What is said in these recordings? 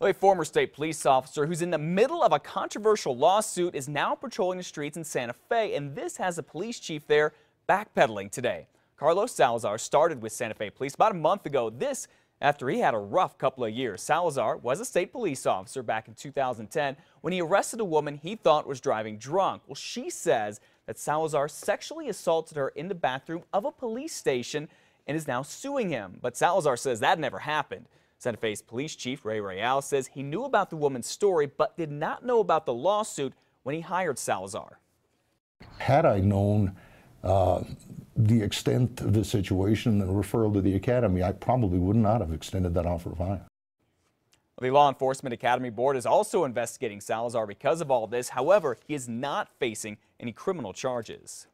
A former state police officer who's in the middle of a controversial lawsuit is now patrolling the streets in Santa Fe, and this has the police chief there backpedaling today. Carlos Salazar started with Santa Fe Police about a month ago. This after he had a rough couple of years. Salazar was a state police officer back in 2010 when he arrested a woman he thought was driving drunk. Well, she says that Salazar sexually assaulted her in the bathroom of a police station and is now suing him. But Salazar says that never happened. Santa Fe's police chief, Ray Real, says he knew about the woman's story but did not know about the lawsuit when he hired Salazar. Had I known the extent of the situation and referral to the academy, I probably would not have extended that offer of hire. The Law Enforcement Academy Board is also investigating Salazar because of all this. However, he is not facing any criminal charges.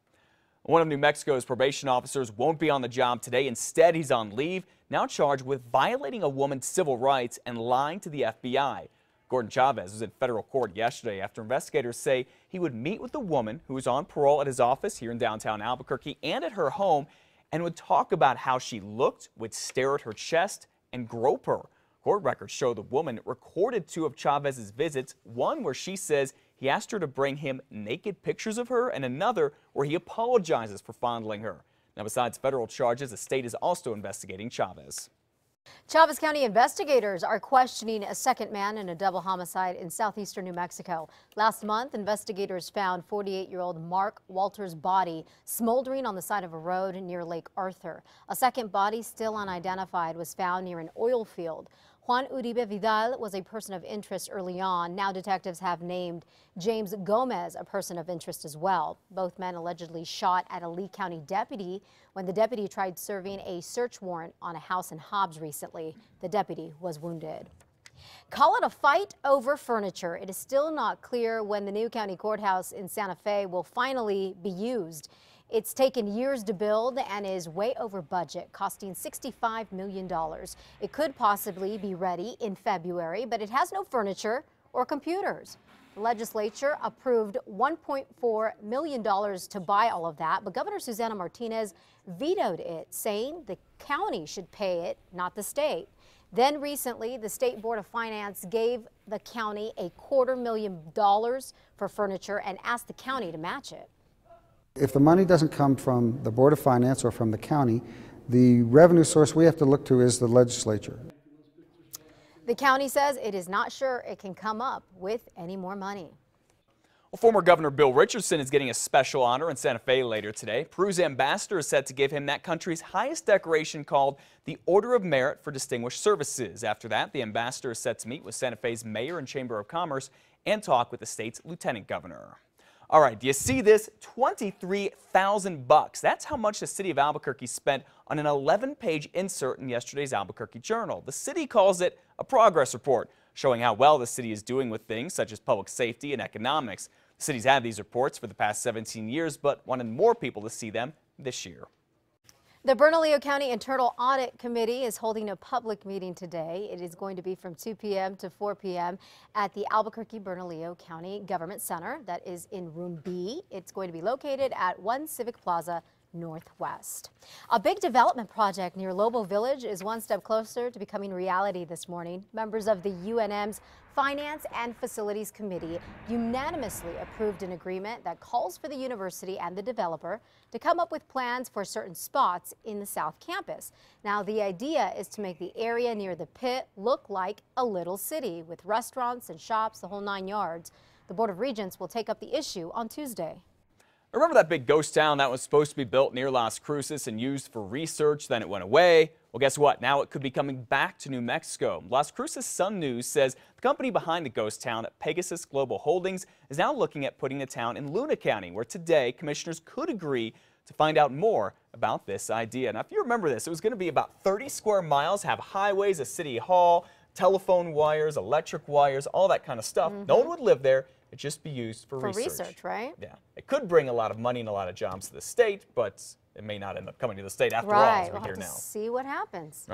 One of New Mexico's probation officers won't be on the job today. Instead, he's on leave, now charged with violating a woman's civil rights and lying to the FBI. Gordon Chavez was in federal court yesterday after investigators say he would meet with the woman who was on parole at his office here in downtown Albuquerque and at her home and would talk about how she looked, would stare at her chest, and grope her. Court records show the woman recorded two of Chavez's visits, one where she says he asked her to bring him naked pictures of her, and another where he apologizes for fondling her. Now, besides federal charges, the state is also investigating Chavez. Chavez County investigators are questioning a second man in a double homicide in southeastern New Mexico. Last month, investigators found 48-year-old Mark Walter's body smoldering on the side of a road near Lake Arthur. A second body, still unidentified, was found near an oil field. Juan Uribe Vidal was a person of interest early on. Now detectives have named James Gomez a person of interest as well. Both men allegedly shot at a Lee County deputy when the deputy tried serving a search warrant on a house in Hobbs recently. The deputy was wounded. Call it a fight over furniture. It is still not clear when the new county courthouse in Santa Fe will finally be used. It's taken years to build and is way over budget, costing $65 million. It could possibly be ready in February, but it has no furniture or computers. The legislature approved $1.4 million to buy all of that, but Governor Susana Martinez vetoed it, saying the county should pay it, not the state. Then recently, the State Board of Finance gave the county $250,000 for furniture and asked the county to match it. If the money doesn't come from the Board of Finance or from the county, the revenue source we have to look to is the legislature. The county says it is not sure it can come up with any more money. Well, former Governor Bill Richardson is getting a special honor in Santa Fe later today. Peru's ambassador is set to give him that country's highest decoration called the Order of Merit for Distinguished Services. After that, the ambassador is set to meet with Santa Fe's mayor and Chamber of Commerce and talk with the state's lieutenant governor. All right, do you see this? $23,000. That's how much the city of Albuquerque spent on an 11-page insert in yesterday's Albuquerque Journal. The city calls it a progress report, showing how well the city is doing with things such as public safety and economics. The city's had these reports for the past 17 years, but wanted more people to see them this year. The Bernalillo County Internal Audit Committee is holding a public meeting today. It is going to be from 2 p.m. to 4 p.m. at the Albuquerque-Bernalillo County Government Center. That is in Room B. It's going to be located at 1 Civic Plaza Northwest. A big development project near Lobo Village is one step closer to becoming reality this morning. Members of the UNM's Finance and Facilities Committee unanimously approved an agreement that calls for the university and the developer to come up with plans for certain spots in the South Campus. Now, the idea is to make the area near the pit look like a little city with restaurants and shops, the whole 9 yards. The Board of Regents will take up the issue on Tuesday. Remember that big ghost town that was supposed to be built near Las Cruces and used for research, then it went away? Well, guess what? Now it could be coming back to New Mexico. Las Cruces Sun News says the company behind the ghost town, Pegasus Global Holdings, is now looking at putting the town in Luna County, where today commissioners could agree to find out more about this idea. Now, if you remember this, it was going to be about 30 square miles, have highways, a city hall, telephone wires, electric wires, all that kind of stuff. No one would live there. It'd just be used for research. For research, right? Yeah. It could bring a lot of money and a lot of jobs to the state, but it may not end up coming to the state after all, as we hear now. We'll have to see what happens.